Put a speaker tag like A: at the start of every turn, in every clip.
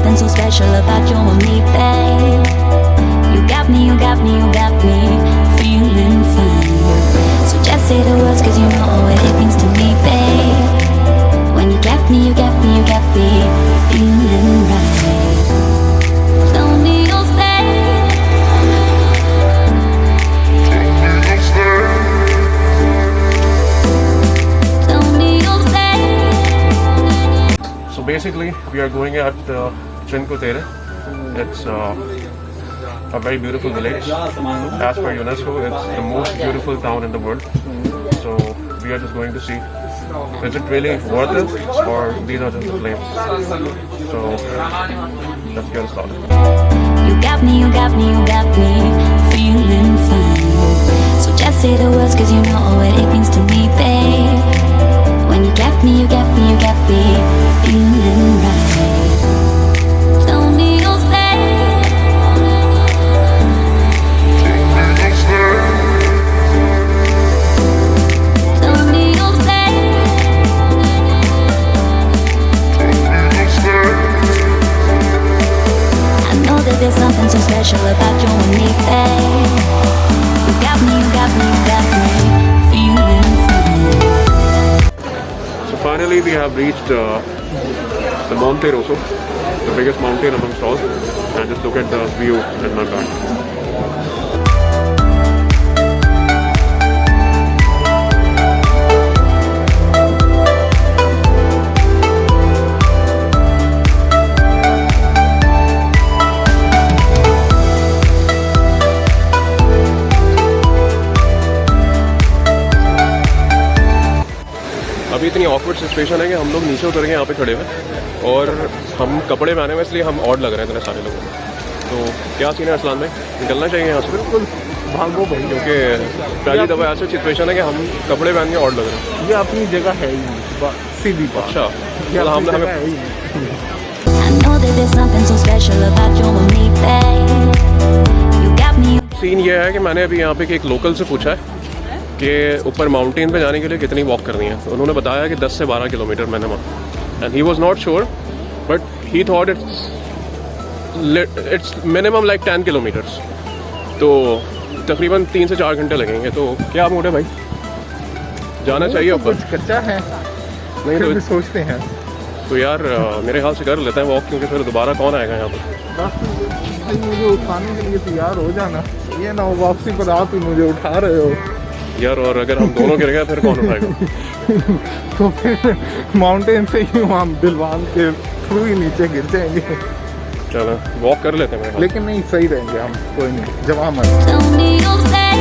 A: something so special about you and me, babe. You got me, you got me, you got me feeling fine. So just say the words, cause you know what it means to me, babe. When you got me, you got me, you got me feeling right. Tell me you'll stay. Tell me you'll stay.
B: So basically, we are going at Chincotere. It's a very beautiful village. As per UNESCO, it's the most beautiful town in the world. So we are just going to see, is it really worth it, or these are just the claims? So let's get started.
A: You got me, you got me, you got me feeling fine. So just say the words, cause you know what it means to me, babe. When you got me, you got me, you got me feeling right. Tell me you'll stay. Tell me you'll stay. I know that there's something so special about you and me, babe. You got me, you got me, you got me feeling fine.
B: So finally, we have reached the Monte Rosso, the biggest mountain amongst all. And just look at the view in my back. अभी इतनी awkward situation है कि हम लोग नीचे उतर गए यहाँ पे खड़े हुए और हम कपड़े पहने हुए इसलिए हम ऑड लग रहे हैं इतने सारे लोगों को। तो क्या सीन है असलान में, निकलना चाहिए यहाँ से? बिल्कुल भागो भाई, क्योंकि पहली दफ़ा ऐसी सिचुएशन है कि हम कपड़े पहन के ऑड लग रहे हैं।
C: ये अपनी जगह है ही सीधी बात।
B: अच्छा,
A: I know that there's something so special about you and me, babe. You got me.
B: Scene ये है कि मैंने अभी यहाँ पे एक लोकल से पूछा है कि ऊपर माउंटेन पे जाने के लिए कितनी वॉक करनी है। तो उन्होंने बताया कि 10 से 12 kilometre minimum, and he was not sure but he thought it's minimum like 10 kilometres. तो तकरीबन 3 से 4 घंटे लगेंगे। तो क्या मूड है भाई, जाना चाहिए ऊपर?
C: कच्चा है
B: नहीं तो
C: सोचते हैं
B: तो यार मेरे ख्याल से कर लेते हैं वॉक, क्योंकि फिर दोबारा कौन आएगा यहाँ पर।
C: बस भाई मुझे उठाने के लिए तैयार हो जाना, ये ना हो वापसी पर आप ही मुझे उठा रहे हो
B: यार। और अगर हम दोनों गिर गए फिर कौन उठाएगा?
C: तो फिर माउंटेन से ही हम दिलवान के थ्रू ही नीचे गिर जाएंगे।
B: चलो वॉक कर लेते हैं।
C: लेकिन नहीं, सही रहेंगे हम, कोई नहीं, जवाब मत।
A: Tell me you'll stay.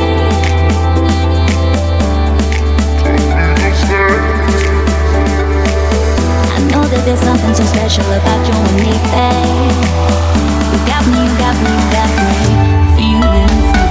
A: I know that there's something so special about you and me, babe. You got me, you got me, you got me feeling fine.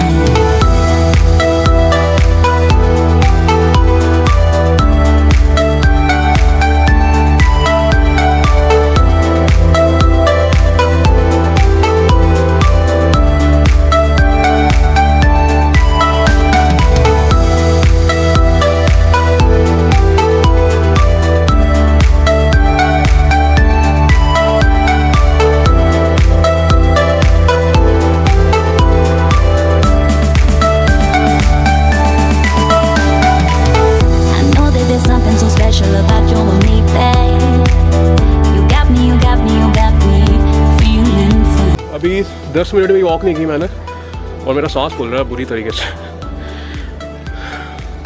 B: अभी 10 मिनट भी वॉक नहीं की मैंने और मेरा सांस फूल रहा है बुरी तरीके से।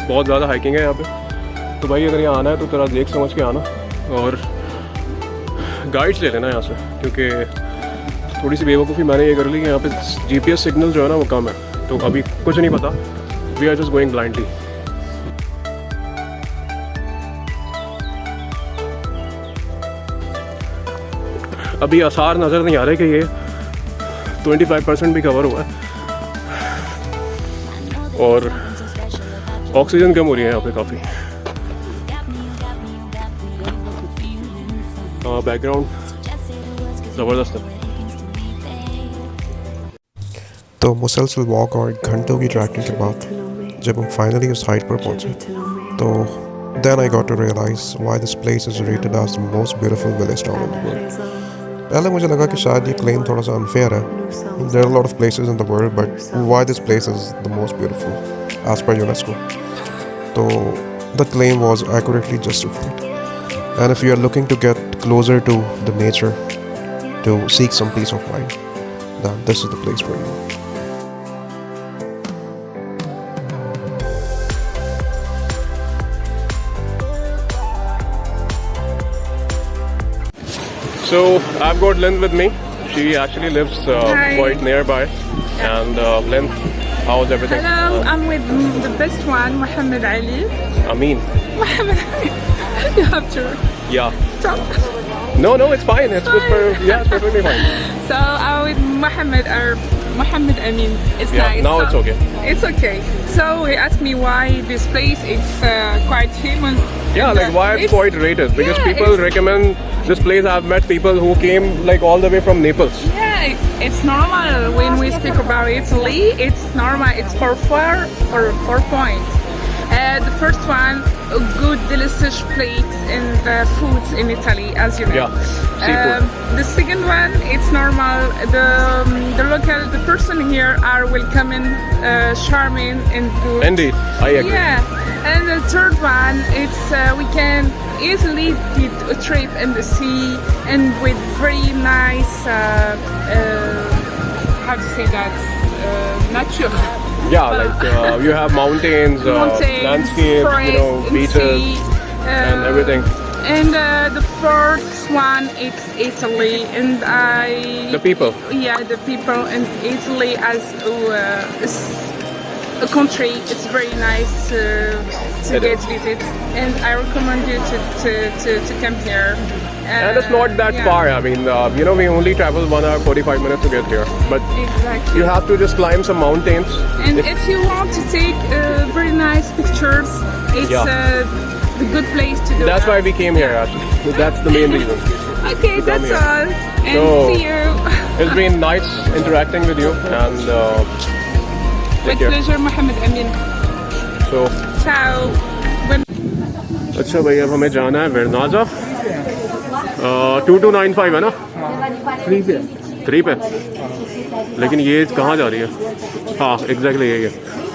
B: बहुत ज़्यादा हाइकिंग है यहाँ पे। तो भाई अगर यहाँ आना है तो तेरा देख समझ के आना और गाइड्स ले लेना यहाँ से, क्योंकि थोड़ी सी बेवकूफ़ी मैंने ये कर ली कि यहाँ पे GPS सिग्नल जो है ना वो कम है। तो अभी कुछ नहीं पता, we are just going blindly. अभी आसार नज़र नहीं आ रहे कि ये 25% भी कवर हुआ है और ऑक्सीजन कम हो रही है यहाँ पे काफ़ी। बैकग्राउंड ज़बरदस्त है।
D: तो मुसलसल वॉक और घंटों की ट्रैकिंग के बाद जब हम फाइनली उस हाइट पर पहुंचे तो then I got to realize why this place is rated as the most beautiful village town in the world. पहले मुझे लगा कि शायद ये क्लेम थोड़ा सा अनफेयर है. There are a lot of places in the world, but why this place is the most beautiful as per UNESCO? So the claim was accurately justified. And if you are looking to get closer to the nature, to seek some peace of mind, then this is the place for you.
B: So I've got Lynn with me. She actually lives quite nearby. And Lynn, how's everything?
E: Hello, I'm with the best one, Muhammad Ali.
B: Amin.
E: Muhammad Ali. You have to
B: Yeah.
E: stop.
B: No, it's fine. It's good for yeah, it's perfectly fine.
E: So I'm with Muhammad Amin. It's
B: Yeah,
E: nice.
B: now
E: So
B: it's okay.
E: It's okay. So he asked me why this place is quite famous.
B: Yeah,
E: And,
B: like why it's quite rated because
E: yeah,
B: people
E: it's-
B: recommend this place. I've met people who came like all the way from Naples.
E: Yeah, it's normal when we speak about Italy. It's normal. It's for 4 points. The first one, a good delicious plates and foods in Italy, as you know.
B: Yeah, seafood.
E: The second one, it's normal. The person here are welcoming, charming, and good.
B: Indeed, I agree.
E: Yeah, and the third one, it's we can easily did a trip in the sea and with very nice. How to say that? Nature.
B: Yeah, like you have mountains,
E: Mountains,
B: landscapes,
E: forest, and
B: beaches,
E: sea,
B: and everything.
E: And the fourth one, it's Italy, and
B: The people.
E: yeah, the people in Italy as is a country. It's very nice to
B: It
E: get visit, and I recommend you to come here.
B: And it's not that
E: yeah,
B: far. I mean, we only travel 1 hour 45 minutes to get here. But
E: Exactly.
B: you have to just climb some mountains.
E: And if you want to take very nice pictures, it's
B: Yeah.
E: the good place to do
B: That's
E: that.
B: why we came here, actually. That's the main reason.
E: Okay, that's
B: here.
E: all. And
B: So-
E: see you.
B: It's been nice interacting with you. And take
E: With
B: care.
E: pleasure, Muhammad Amin.
B: So,
E: Ciao.
B: अच्छा भाई अब हमें जाना है वेरनाजा 2295 है ना 3 पे लेकिन ये कहाँ जा रही है हाँ एग्जैक्टली यही है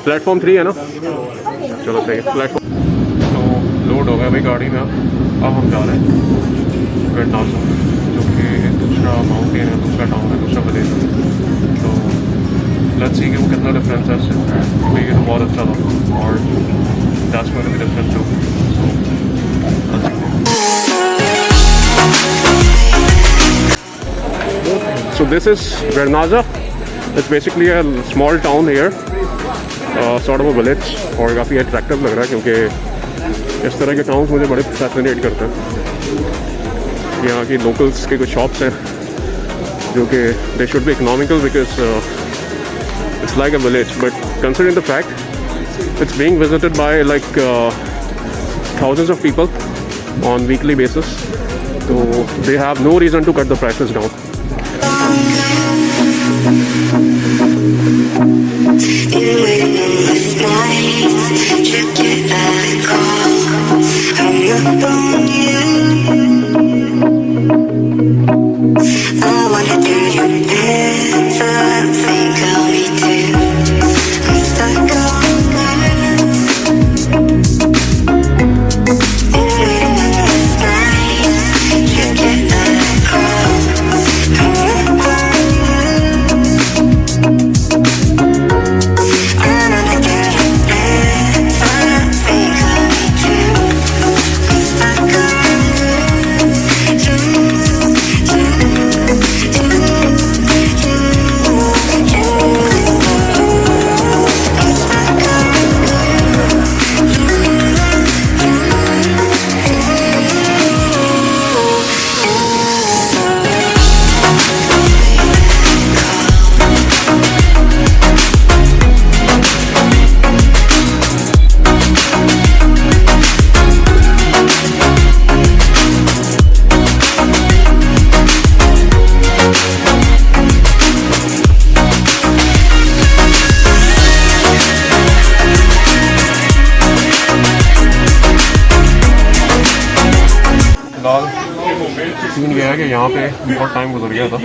B: प्लेटफॉर्म 3 है ना चलो सही है प्लेटफॉर्म तो लोड हो गया भाई गाड़ी में अब हम जा रहे हैं वेरनाजा जो कि दूसरा माउंटेन है दूसरा टाउन है दूसरा विलेज है तो लेट्स सी कि वो कितना डिफरेंस है इससे क्योंकि ये तो बहुत अच्छा था और that's going to be different too So this is Vernaza. It's basically a small town here, sort of a village, और काफ़ी attractive लग रहा है क्योंकि इस तरह के टाउन्स मुझे बड़े फैसिनेट करते हैं. यहाँ की लोकल्स के कुछ शॉप्स हैं जो कि they should be economical because it's like a village, but considering the fact it's being visited by like thousands of people on weekly basis, so they have no reason to cut the prices down. Scene ये है कि यहाँ पे बहुत time गुजर गया था.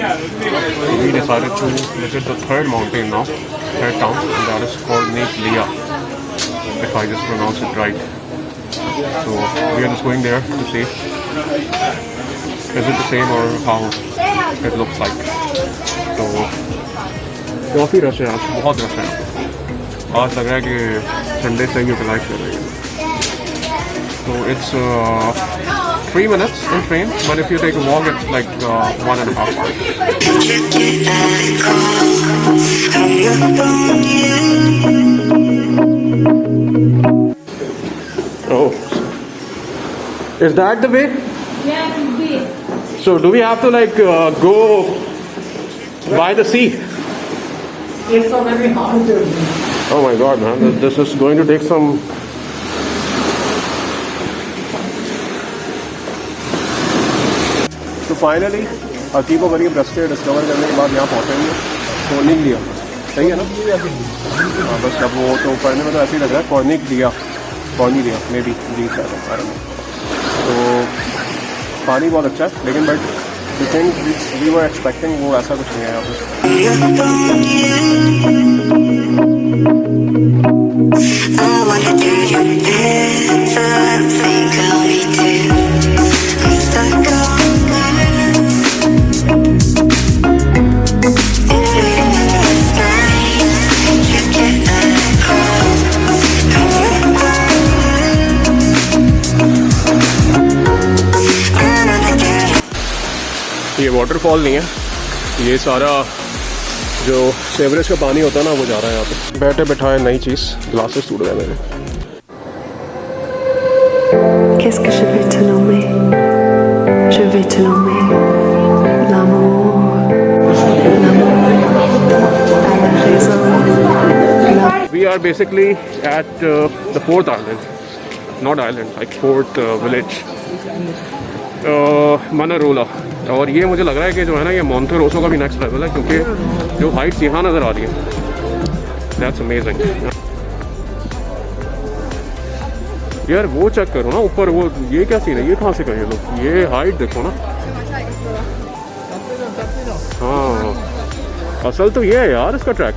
B: So we decided to visit the third mountain now, third town, and that is called Lake Leah, if I just pronounce it right. So we are just going there to see is it the same or how it looks like. तो काफ़ी rush है आज, बहुत rush है. आज लग रहा है कि संडे से यूटिलाइज कर रहे हैं. So it's 3 minutes in train, but if you take a walk, it's like 1.5 hours. Oh, is that the way?
F: Yes, this.
B: So do we have to like go by the sea?
F: It's already hard.
B: Oh my God, man! This is going to take some. तो finally Aqib गरीब रास्ते discover करने के बाद यहाँ पहुँचेंगे कॉर्निक लिया. सही है ना? हाँ बस अब वो तो पढ़ने में तो ऐसे ही लग रहा है कॉर्निक लिया मे बी जी सर. तो पानी बहुत अच्छा है लेकिन but the thing we were expecting वो ऐसा कुछ नहीं है यहाँ पे. ये वाटरफॉल नहीं है, ये सारा जो सेवरेज का पानी होता है ना वो जा रहा है यहाँ पे. बैठे बैठाए नई चीज़, ग्लासेस टूट गए मेरे.
G: Qu'est-ce que je vais te nommer? Je vais te nommer l'amour à la raison.
B: We are basically at the fourth island, not island, like fourth village, Manarola. और ये मुझे लग रहा है कि जो है ना ये मोंटेरोसो का भी नेक्स्ट लेवल है क्योंकि जो हाइट्स यहाँ नज़र आ रही है दैट्स अमेजिंग. यार वो चेक करो ना ऊपर, वो ये क्या सीन है, ये कहाँ से करें लोग, ये हाइट देखो ना. हाँ असल तो ये है यार इसका ट्रैक.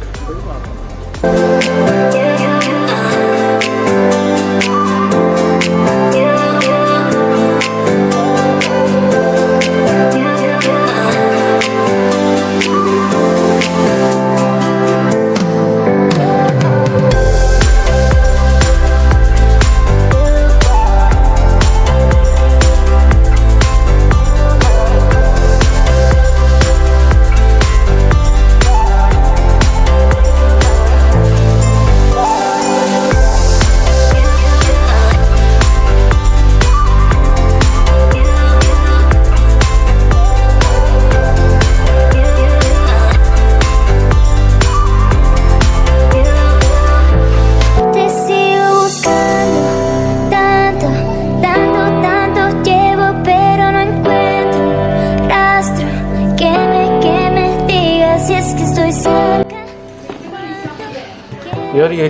B: यार ये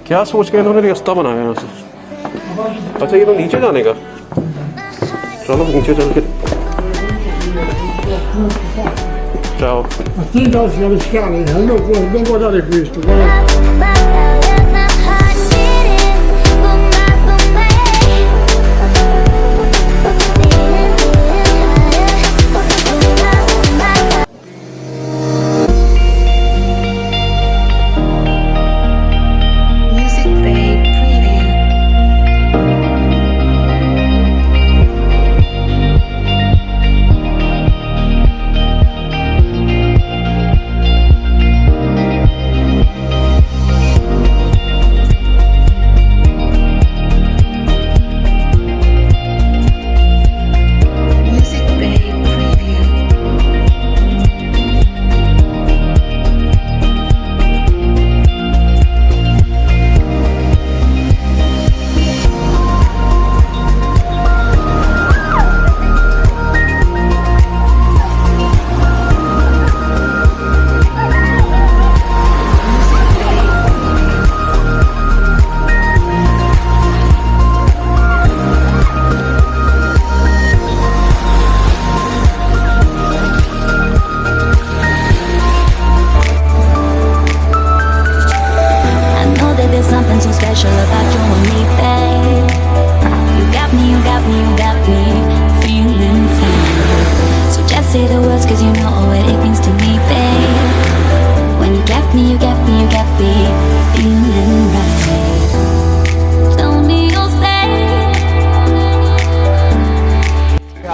B: क्या सोच के इन्होंने रास्ता बनाया यहाँ से. अच्छा ये तो नीचे जाने का. चलो नीचे चल के ciao.
H: Dalle scale, non guardate questo, guardate.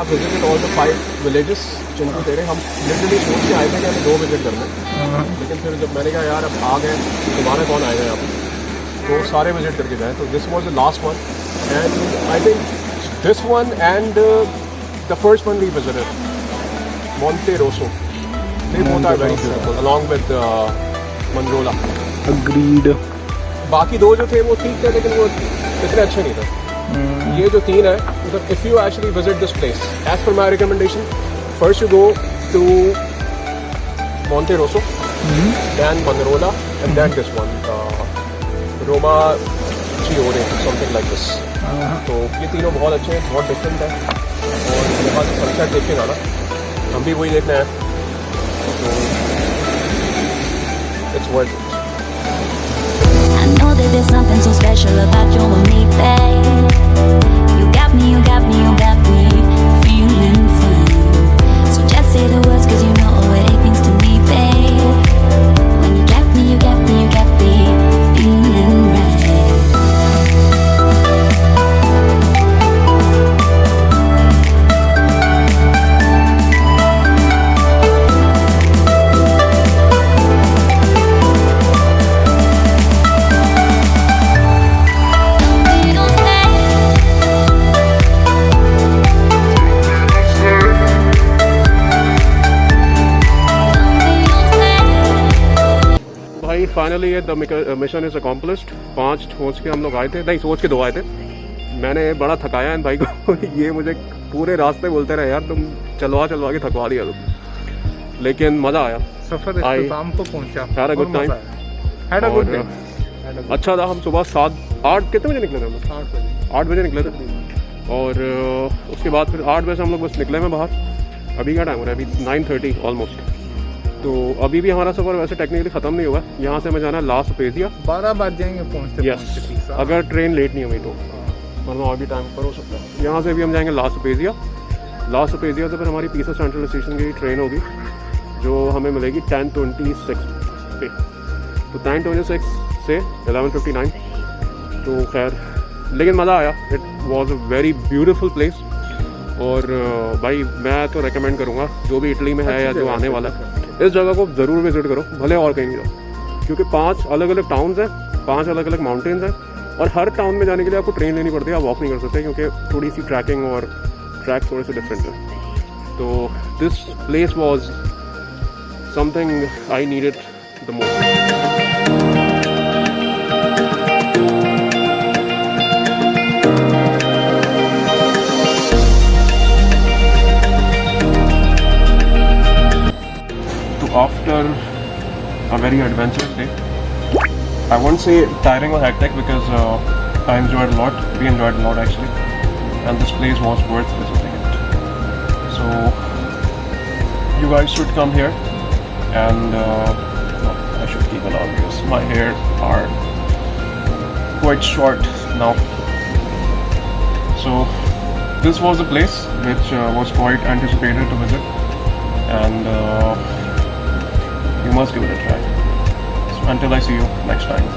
B: have visited all the 5 villages चिनको तेरे. हम लिटरली सोच के आए थे कि हमें 2 विजिट करने, लेकिन फिर जब मैंने कहा यार अब आ गए दोबारा कौन आएगा यहाँ पर, तो सारे विजिट करके जाए. तो this was the last one and I think this one and the first one we visited Monte Rosso. They both are very beautiful along with Manrola.
C: Agreed.
B: बाकी 2 जो थे वो ठीक थे लेकिन वो इतने अच्छे नहीं थे. ये जो 3 है मतलब if you actually visit this place, as per my recommendation, first you go to Monte Rosso, then Manrola, and then this one, Roma Chiore, something like this. तो ये तीनों बहुत अच्छे हैं, बहुत डिफरेंट है और यहाँ से सनसेट देख के जाना, हम भी वही देखना है, तो it's worth it.
A: I know that there's something so special about you and me, babe. You got me, you got me, you got me feeling fine. So just say the words 'cause you know what it means to me, babe. When you got me, you got me, you got me feeling right.
B: Finally ये the mission is accomplished. 5 सोच के हम लोग आए थे, नहीं सोच के 2 आए थे. मैंने बड़ा थकाया इन भाई को. ये मुझे पूरे रास्ते बोलते रहे यार तुम चलवा के थकवा दिया तुम, लेकिन मज़ा आया.
C: सफर इख्तिताम को पहुंचा.
B: Had a good time.
C: Had a good day.
B: अच्छा था. हम सुबह 8 कितने बजे निकले थे हम लोग? 8 बजे निकले थे और उसके बाद फिर 8 बजे से हम लोग बस निकले हैं बाहर. अभी क्या टाइम हो रहा है? अभी 9:30 ऑलमोस्ट. तो अभी भी हमारा सफ़र वैसे टेक्निकली ख़त्म नहीं हुआ. यहाँ से हमें जाना है ला स्पेजिया.
C: 12 बज जाएंगे पहुँचते.
B: यस, अगर ट्रेन लेट नहीं हुई तो, वरना और भी टाइम पर हो सकता है. यहाँ से भी हम जाएंगे ला स्पेजिया. ला स्पेजिया से फिर हमारी पीसा सेंट्रल स्टेशन की ट्रेन होगी जो हमें मिलेगी 10:26 पे. तो 10:26 से 11:59. तो खैर लेकिन मज़ा आया. It was a very beautiful place. और भाई मैं तो रेकमेंड करूँगा जो भी इटली में है या जो आने वाला है, इस जगह को ज़रूर विजिट करो, भले और कहीं नहीं जाओ, क्योंकि 5 अलग अलग टाउन्स हैं, 5 अलग अलग माउंटेन्स हैं और हर टाउन में जाने के लिए आपको ट्रेन लेनी पड़ती है. आप वॉक नहीं कर सकते क्योंकि थोड़ी सी ट्रैकिंग और ट्रैक थोड़े से डिफरेंट है. तो this place was something I needed the most. After a very adventurous day, I won't say tiring or hectic because I enjoyed a lot. We enjoyed a lot actually, and this place was worth visiting it. So you guys should come here, and no, I should keep it on because my hair are quite short now. So this was the place which was quite anticipated to visit, and you must give it a try. So until I see you next time.